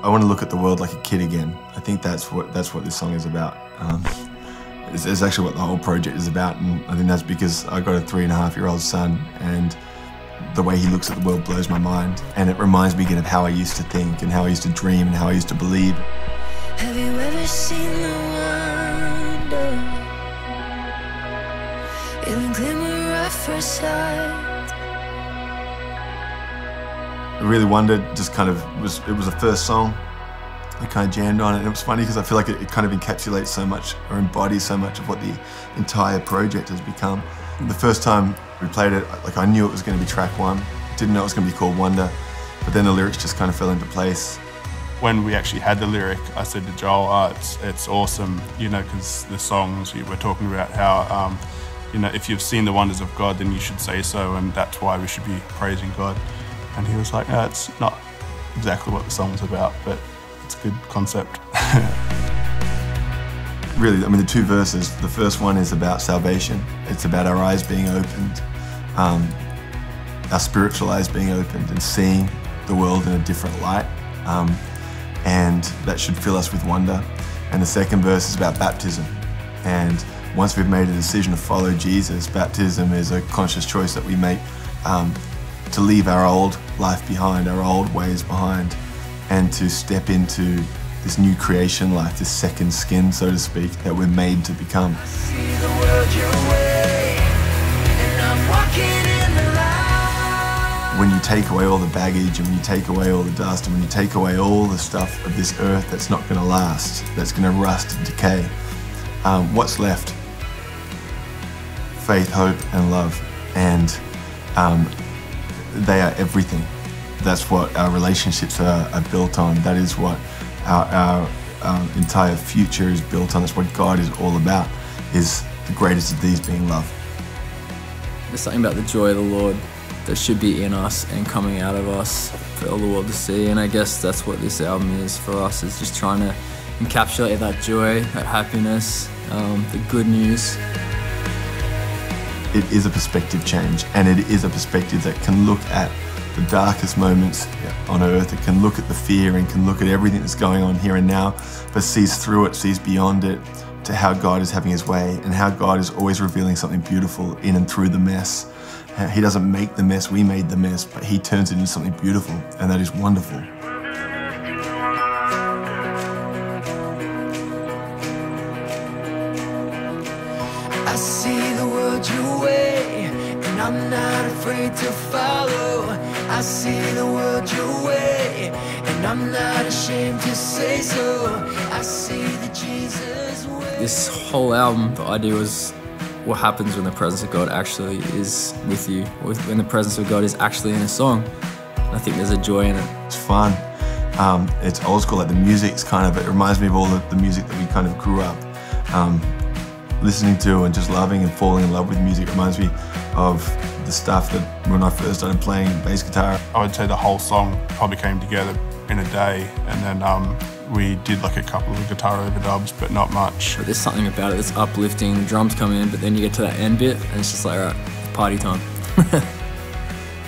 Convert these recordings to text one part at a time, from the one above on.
I want to look at the world like a kid again. I think that's what this song is about. It's actually what the whole project is about, and I think that's because I got a 3.5-year-old son, and the way he looks at the world blows my mind. And it reminds me again of how I used to think and how I used to dream and how I used to believe. Have you ever seen the wonder in the glimmer at first sight? I really wondered, just kind of, it was the first song. I kind of jammed on it, and it was funny because I feel like it kind of encapsulates so much or embodies so much of what the entire project has become. The first time we played it, like, I knew it was going to be track 1. Didn't know it was going to be called Wonder, but then the lyrics just kind of fell into place. When we actually had the lyric, I said to Joel, it's awesome, you know, because the songs, we were talking about how, you know, if you've seen the wonders of God, then you should say so, and that's why we should be praising God. And he was like, no, it's not exactly what the song's about, but it's a good concept. Really, I mean, the 2 verses, the first one is about salvation. It's about our eyes being opened, our spiritual eyes being opened and seeing the world in a different light. And that should fill us with wonder. And the second verse is about baptism. And once we've made a decision to follow Jesus, baptism is a conscious choice that we make to leave our old life behind, our old ways behind, and to step into this new creation life, this second skin, so to speak, that we're made to become. I see the world your way, and I'm walking in the light. When you take away all the baggage, and when you take away all the dust, and when you take away all the stuff of this earth that's not going to last, that's going to rust and decay, what's left? Faith, hope, and love. And they are everything. That's what our relationships are built on. That is what our entire future is built on. That's what God is all about, is the greatest of these being love. There's something about the joy of the Lord that should be in us and coming out of us for all the world to see. And I guess that's what this album is for us, is just trying to encapsulate that joy, that happiness, the good news. It is a perspective change, and it is a perspective that can look at the darkest moments on earth. It can look at the fear and can look at everything that's going on here and now, but sees through it, sees beyond it, to how God is having his way and how God is always revealing something beautiful in and through the mess. He doesn't make the mess, we made the mess, but he turns it into something beautiful, and that is wonderful. I see the world your way, and I'm not afraid to follow. I see the world your way, and I'm not ashamed to say so. I see the Jesus way. This whole album, the idea was what happens when the presence of God actually is with you, when the presence of God is actually in a song. And I think there's a joy in it. It's fun. It's old school, like the music's kind of, it reminds me of all the music that we kind of grew up listening to and just loving and falling in love with music. It reminds me of the stuff that when I first started playing bass guitar. I would say the whole song probably came together in a day, and then we did like a couple of guitar overdubs, but not much. But there's something about it that's uplifting, the drums come in, but then you get to that end bit, and it's just like, all right, party time.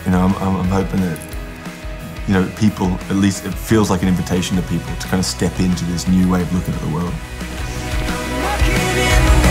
You know, I'm hoping that, you know, people, at least it feels like an invitation to people to kind of step into this new way of looking at the world. Walking in the